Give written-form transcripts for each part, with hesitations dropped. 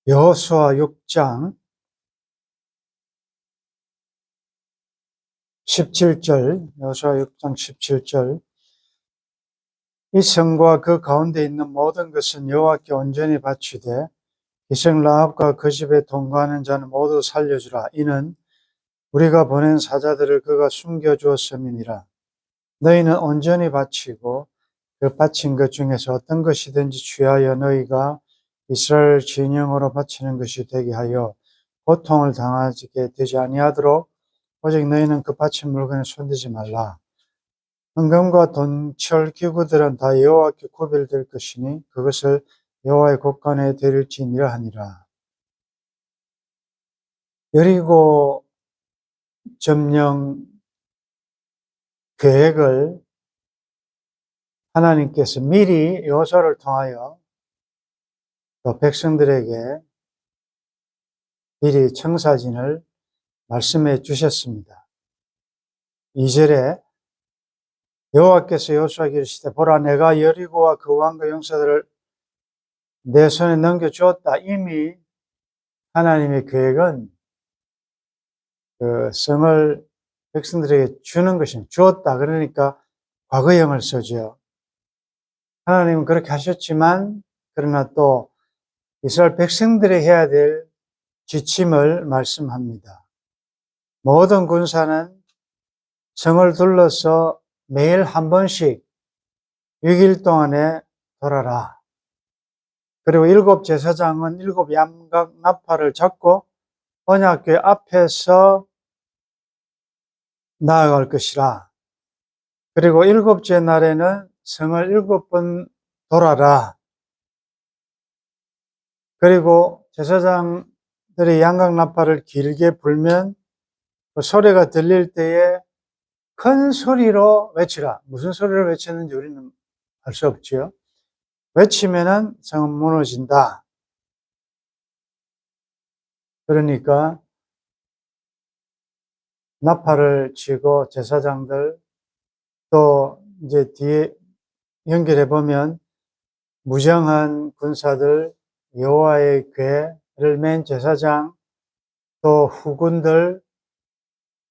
여호수아 6장 17절, 여호수아 6장 17절. 이 성과 그 가운데 있는 모든 것은 여호와께 온전히 바치되 기생 라합과 그 집에 동거하는 자는 모두 살려주라. 이는 우리가 보낸 사자들을 그가 숨겨주었음이니라. 너희는 온전히 바치고 그 바친 것 중에서 어떤 것이든지 취하여 너희가 이스라엘 진영으로 바치는 것이 되게 하여 고통을 당하게 되지 아니하도록 오직 너희는 그 바친 물건에 손대지 말라. 은금과 돈철 기구들은 다 여호와께 구별될 것이니 그것을 여호와의 곳간에 드릴지니라 하니라. 여리고 점령 계획을 하나님께서 미리 여호수아를 통하여 또 백성들에게 미리 청사진을 말씀해 주셨습니다. 2절에 여호와께서 여호수아에게 이르시되 보라 내가 여리고와 그 왕과 용사들을 내 손에 넘겨주었다. 이미 하나님의 계획은 그 성을 백성들에게 주는 것입니다. 주었다. 그러니까 과거형을 써죠. 하나님은 그렇게 하셨지만 그러나 또 이스라엘 백성들이 해야 될 지침을 말씀합니다. 모든 군사는 성을 둘러서 매일 한 번씩 6일 동안에 돌아라. 그리고 7 제사장은 7 양각 나팔을 잡고 언약궤 앞에서 나아갈 것이라. 그리고 7째 날에는 성을 7번 돌아라. 그리고 제사장들이 양각 나팔을 길게 불면 그 소리가 들릴 때에 큰 소리로 외치라. 무슨 소리로 외쳤는지 우리는 알 수 없지요. 외치면은 성은 무너진다. 그러니까 나팔을 치고 제사장들 또 이제 뒤에 연결해 보면 무장한 군사들, 여호와의 궤를 맨 제사장, 또 후군들,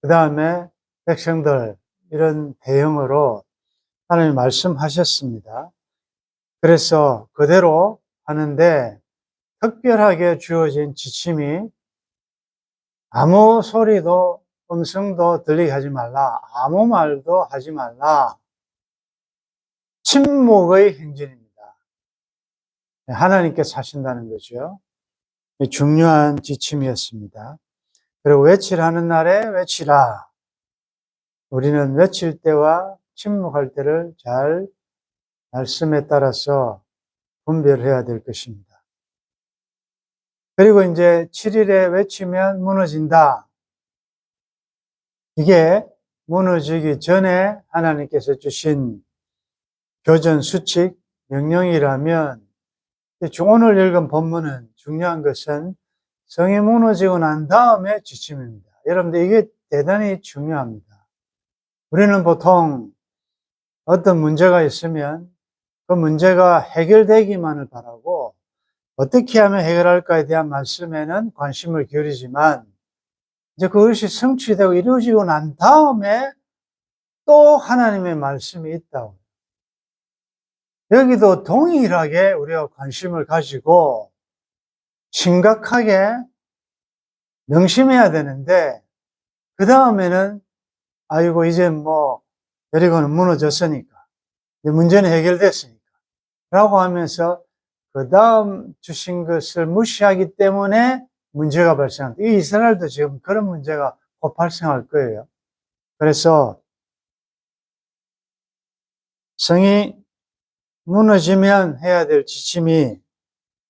그 다음에 백성들, 이런 대형으로 하나님 말씀하셨습니다. 그래서 그대로 하는데 특별하게 주어진 지침이 아무 소리도 음성도 들리게 하지 말라. 아무 말도 하지 말라. 침묵의 행진입니다. 하나님께서 하신다는 거죠. 중요한 지침이었습니다. 그리고 외치라는 날에 외치라. 우리는 외칠 때와 침묵할 때를 잘 말씀에 따라서 분별해야 될 것입니다. 그리고 이제 7일에 외치면 무너진다. 이게 무너지기 전에 하나님께서 주신 교전 수칙, 명령이라면 오늘 읽은 본문은 중요한 것은 성이 무너지고 난 다음에 지침입니다. 여러분들 이게 대단히 중요합니다. 우리는 보통 어떤 문제가 있으면 그 문제가 해결되기만을 바라고 어떻게 하면 해결할까에 대한 말씀에는 관심을 기울이지만 이제 그것이 성취되고 이루어지고 난 다음에 또 하나님의 말씀이 있다고. 여기도 동일하게 우리가 관심을 가지고 심각하게 명심해야 되는데 그 다음에는 아이고 이제 뭐 여리고는 무너졌으니까 이제 문제는 해결됐으니까 라고 하면서 그 다음 주신 것을 무시하기 때문에 문제가 발생한다. 이 이스라엘도 지금 그런 문제가 곧 발생할 거예요. 그래서 성이 무너지면 해야 될 지침이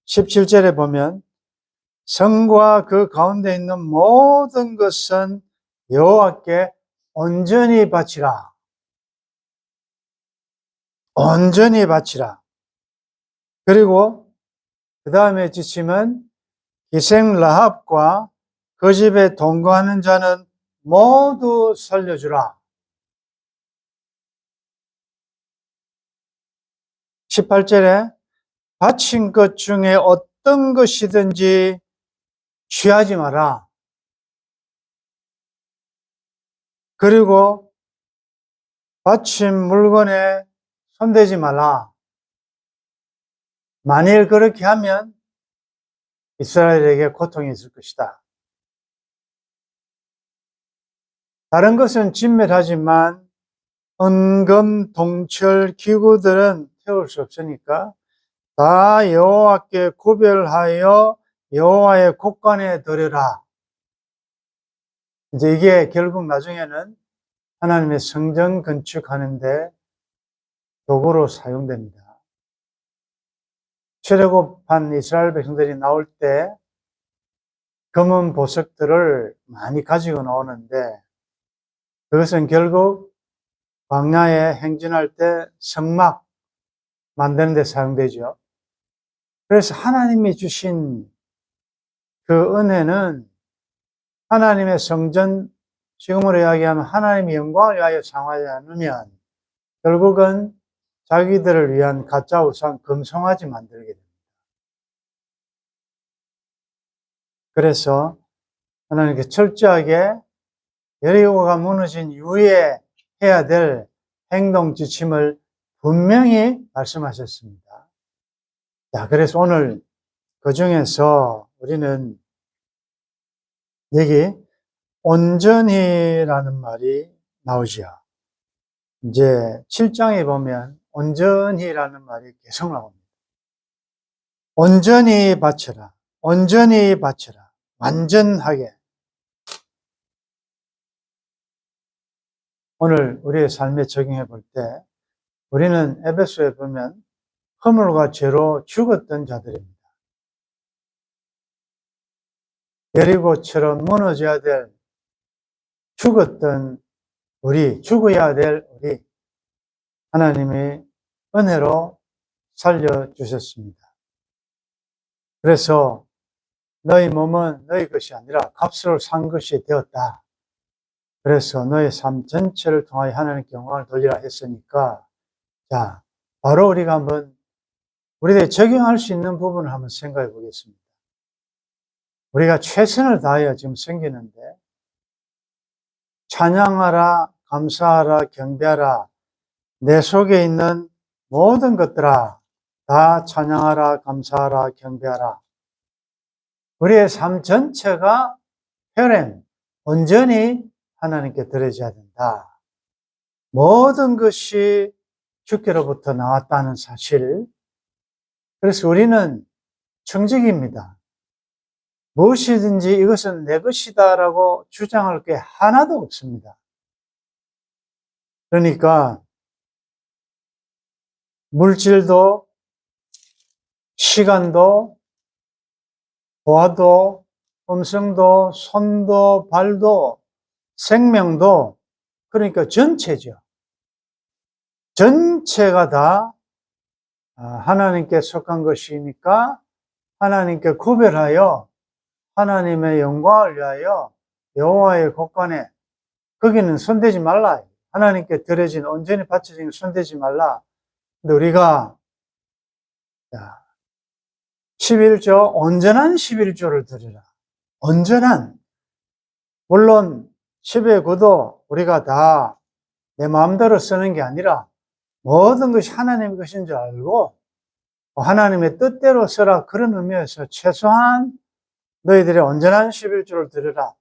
17절에 보면 성과 그 가운데 있는 모든 것은 여호와께 온전히 바치라. 온전히 바치라. 그리고 그 다음에 지침은 기생 라합과 그 집에 동거하는 자는 모두 살려주라. 18절에 바친 것 중에 어떤 것이든지 취하지 마라. 그리고 바친 물건에 손대지 말라. 만일 그렇게 하면 이스라엘에게 고통이 있을 것이다. 다른 것은 진멸하지만 은금, 동철, 기구들은 태울 수 없으니까 다 여호와께 구별하여 여호와의 곳간에 드려라. 이제 이게 결국 나중에는 하나님의 성전 건축하는데 도구로 사용됩니다. 출애굽한 이스라엘 백성들이 나올 때 검은 보석들을 많이 가지고 나오는데 그것은 결국 광야에 행진할 때 성막 만드는 데 사용되죠. 그래서 하나님이 주신 그 은혜는 하나님의 성전, 지금으로 이야기하면 하나님의 영광을 위하여 사용하지 않으면 결국은 자기들을 위한 가짜 우상 금송아지 만들게 됩니다. 그래서 하나님께 철저하게 여리고가 무너진 이후에 해야 될 행동 지침을 분명히 말씀하셨습니다. 자, 그래서 오늘 그 중에서 우리는 여기 온전히라는 말이 나오죠. 이제 7장에 보면 온전히라는 말이 계속 나옵니다. 온전히 바쳐라. 온전히 바쳐라. 완전하게. 오늘 우리의 삶에 적용해 볼 때 우리는 에베소에 보면 허물과 죄로 죽었던 자들입니다. 여리고처럼 무너져야 될 죽어야 될 우리 하나님이 은혜로 살려주셨습니다. 그래서 너희 몸은 너희 것이 아니라 값으로 산 것이 되었다. 그래서 너희 삶 전체를 통하여 하나님께 영광을 돌리라 했으니까 자, 바로 우리가 한번 우리들이 적용할 수 있는 부분을 한번 생각해 보겠습니다. 우리가 최선을 다하여 지금 섬기는데 찬양하라, 감사하라, 경배하라. 내 속에 있는 모든 것들아 다 찬양하라, 감사하라, 경배하라. 우리의 삶 전체가 온전히 하나님께 드려져야 된다. 모든 것이 주께로부터 나왔다는 사실. 그래서 우리는 청직입니다. 무엇이든지 이것은 내 것이다라고 주장할 게 하나도 없습니다. 그러니까 물질도, 시간도, 보아도, 음성도, 손도, 발도, 생명도, 그러니까 전체죠. 전체가 다 하나님께 속한 것이니까 하나님께 구별하여 하나님의 영광을 위하여 여호와의 곳간에 거기는 손대지 말라. 하나님께 드려진 온전히 바쳐진 손대지 말라. 근데 우리가 11조, 온전한 11조를 드리라. 온전한. 물론 10의 9도 우리가 다 내 마음대로 쓰는 게 아니라 모든 것이 하나님의 것인 줄 알고 하나님의 뜻대로 쓰라. 그런 의미에서 최소한 너희들의 온전한 11조를 드리라.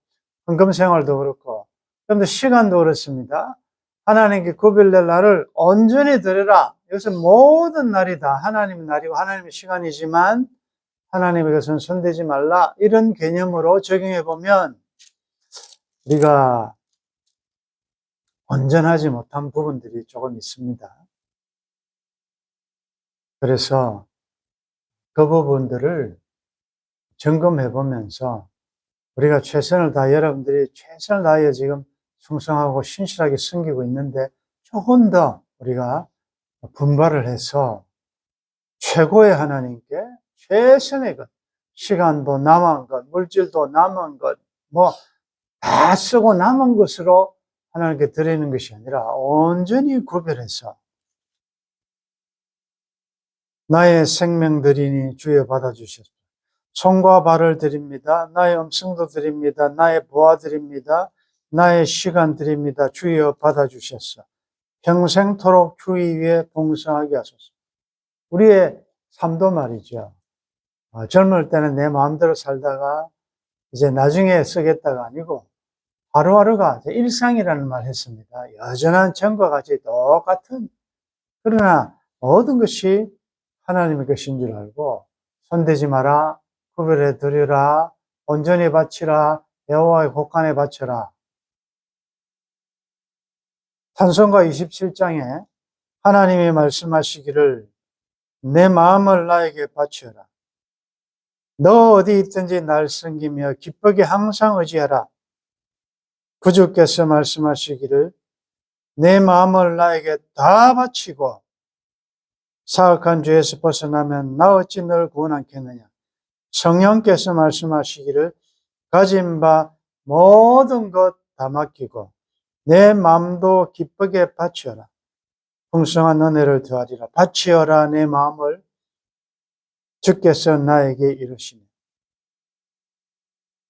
헌금 생활도 그렇고 좀 더 시간도 그렇습니다. 하나님께 구별될 날을 온전히 드리라. 이것은 모든 날이 다 하나님의 날이고 하나님의 시간이지만 하나님의 것은 손대지 말라. 이런 개념으로 적용해 보면 우리가 온전하지 못한 부분들이 조금 있습니다. 그래서 그 부분들을 점검해 보면서 우리가 최선을 다해 여러분들이 최선을 다해 지금 충성하고 신실하게 섬기고 있는데 조금 더 우리가 분발을 해서 최고의 하나님께 최선의 것, 시간도 남은 것, 물질도 남은 것, 다 쓰고 남은 것으로 하나님께 드리는 것이 아니라 온전히 구별해서 나의 생명 드리니 주여 받아주셨소. 손과 발을 드립니다. 나의 음성도 드립니다. 나의 보아 드립니다. 나의 시간 드립니다. 주여 받아주셨어. 평생토록 주의 위에 봉사하게 하소서. 우리의 삶도 말이죠. 젊을 때는 내 마음대로 살다가 이제 나중에 쓰겠다가 아니고 하루하루가 일상이라는 말 했습니다. 여전한 전과 같이 똑같은, 그러나 모든 것이 하나님의 것인 줄 알고 손대지 마라, 구별해 드리라, 온전히 바치라, 여호와의 곳간에 바쳐라. 찬송가 27장에 하나님이 말씀하시기를 내 마음을 나에게 바쳐라. 너 어디 있든지 날 섬기며 기쁘게 항상 의지하라. 구주께서 말씀하시기를 내 마음을 나에게 다 바치고 사악한 죄에서 벗어나면 나 어찌 널 구원하겠느냐. 성령께서 말씀하시기를 가진 바 모든 것 다 맡기고 내 마음도 기쁘게 바치어라. 풍성한 은혜를 더하리라. 바치어라 내 마음을 주께서 나에게 이르시니.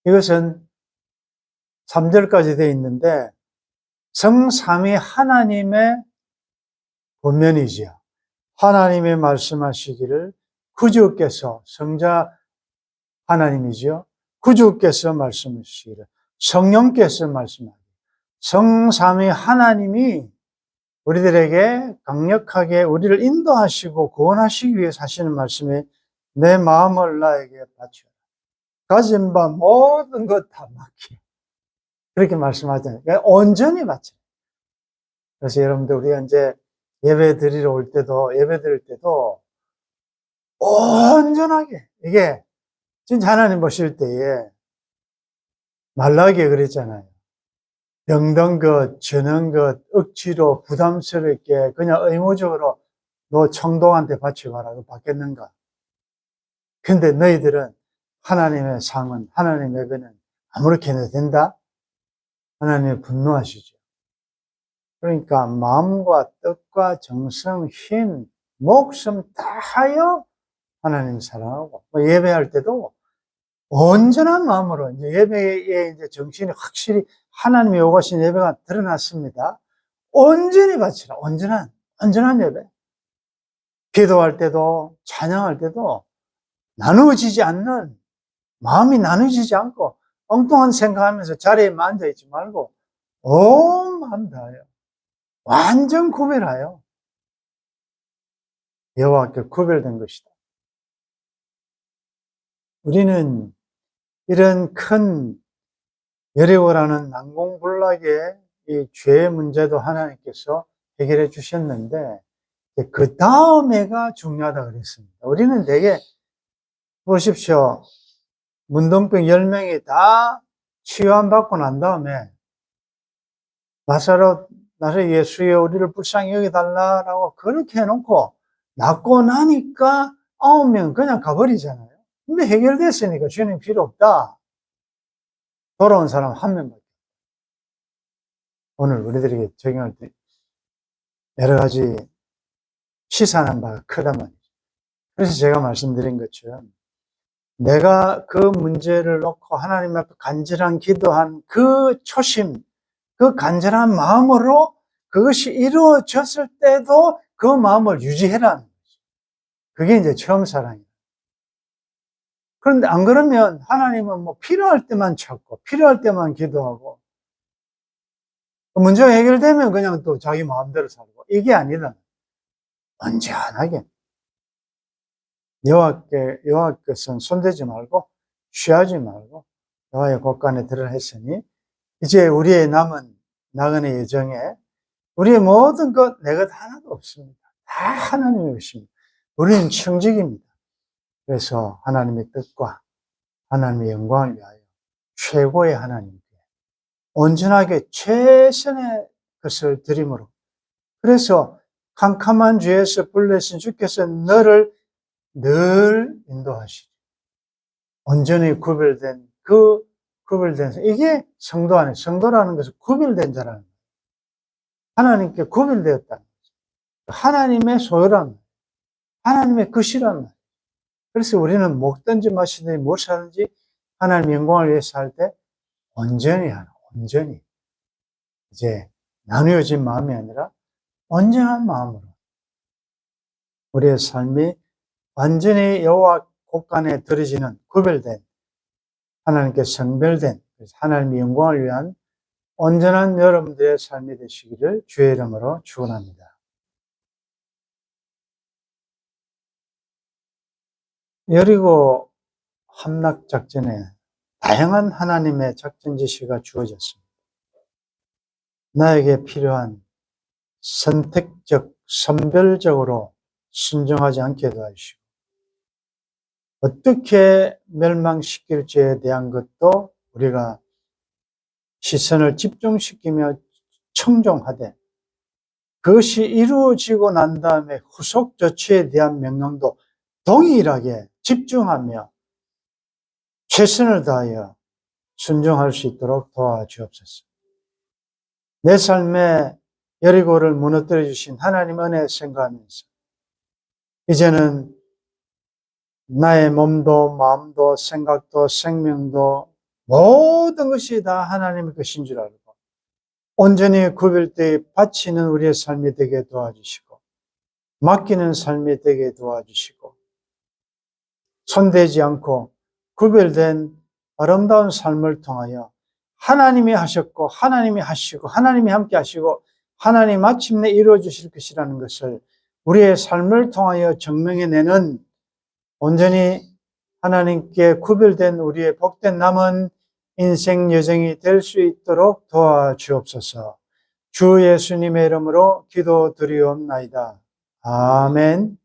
이것은 3절까지 되어 있는데 성삼위 하나님의 본면이지요. 하나님이 말씀하시기를 구주께서, 성자 하나님이죠. 구주께서 말씀하시기를, 성령께서 말씀하시기를, 성삼위 하나님이 우리들에게 강력하게 우리를 인도하시고 구원하시기 위해서 하시는 말씀에 내 마음을 나에게 바치라. 가진 바 모든 것 다 맡겨. 그렇게 말씀하잖아요. 그러니까 온전히 바치라. 그래서 여러분들 우리가 이제 예배 드리러 올 때도, 예배 드릴 때도 온전하게, 이게 진짜 하나님 보실 때에 말라기에 그랬잖아요. 병든 것, 저는 것, 억지로 부담스럽게 그냥 의무적으로 너 청동한테 바쳐가라. 그거 받겠는가? 근데 너희들은 하나님의 상은, 하나님의 예배는 아무렇게 해도 된다? 하나님이 분노하시죠. 그러니까 마음과 뜻과 정성, 힘, 목숨 다하여 하나님 사랑하고, 예배할 때도 온전한 마음으로, 이제 예배의 이제 정신이 확실히 하나님이 요구하신 예배가 드러났습니다. 온전히 바치라. 온전한 예배. 기도할 때도, 찬양할 때도 나누어지지 않는, 마음이 나누어지지 않고 엉뚱한 생각하면서 자리에 앉아있지 말고 온 마음 다하여 완전 구별하여 여호와께 구별된 것이다. 우리는 이런 큰 여리고라는 난공불락의 이 죄의 문제도 하나님께서 해결해 주셨는데 그 다음에가 중요하다고 그랬습니다. 우리는 되게 보십시오. 문둥병 10명이 다 치유받고 난 다음에 나사렛 예수여 우리를 불쌍히 여겨달라라고 그렇게 해놓고 낫고 나니까 9명 그냥 가버리잖아요. 근데 해결됐으니까 주님 필요 없다. 돌아온 사람 1명밖에. 오늘 우리들에게 적용할 때 여러 가지 시사하는 바가 크단 말이죠. 그래서 제가 말씀드린 것처럼 내가 그 문제를 놓고 하나님 앞에 간절한 기도한 그 초심, 그 간절한 마음으로 그것이 이루어졌을 때도 그 마음을 유지해라는 거죠. 그게 이제 처음 사랑이에요. 그런데 안 그러면 하나님은 뭐 필요할 때만 찾고 필요할 때만 기도하고 문제가 해결되면 그냥 또 자기 마음대로 살고 이게 아니다. 언제하게 여호와께서는 손대지 말고 취하지 말고 여호와의 곳간에 들으라 했으니 이제 우리의 남은 나그네 여정에 우리의 모든 것 내 것 하나도 없습니다. 다 하나님의 것입니다. 우리는 청직입니다. 그래서 하나님의 뜻과 하나님의 영광을 위하여 최고의 하나님께 온전하게 최선의 것을 드림으로 그래서 캄캄한 죄에서 불러신 주께서 너를 늘 인도하시죠. 온전히 구별된 이게 성도 안에 성도라는 것은 구별된 자라는 거예요. 하나님께 구별되었다는 거죠. 하나님의 소유란 말이에요. 하나님의 것이란 말이에요. 그래서 우리는 먹든지 마시든지 무엇하든지 하나님 영광을 위해서 할 때 온전히 하라. 온전히. 이제 나누어진 마음이 아니라 온전한 마음으로 우리의 삶이 완전히 여호와 곳간에 드려지는 구별된 하나님께 성별된 하나님의 영광을 위한 온전한 여러분들의 삶이 되시기를 주의 이름으로 축원합니다. 여리고 함락 작전에 다양한 하나님의 작전 지시가 주어졌습니다. 나에게 필요한 선택적, 선별적으로 순종하지 않게 도와주시고 어떻게 멸망시킬지에 대한 것도 우리가 시선을 집중시키며 청종하되 그것이 이루어지고 난 다음에 후속 조치에 대한 명령도 동일하게 집중하며 최선을 다하여 순종할 수 있도록 도와주옵소서. 내 삶에 여리고를 무너뜨려 주신 하나님 은혜 생각하면서 이제는 나의 몸도 마음도 생각도 생명도 모든 것이 다 하나님의 것인 줄 알고 온전히 구별되어 바치는 우리의 삶이 되게 도와주시고 맡기는 삶이 되게 도와주시고 손대지 않고 구별된 아름다운 삶을 통하여 하나님이 하셨고 하나님이 하시고 하나님이 함께 하시고 하나님 마침내 이루어 주실 것이라는 것을 우리의 삶을 통하여 증명해내는 온전히 하나님께 구별된 우리의 복된 남은 인생 여정이 될 수 있도록 도와주옵소서. 주 예수님의 이름으로 기도드리옵나이다. 아멘.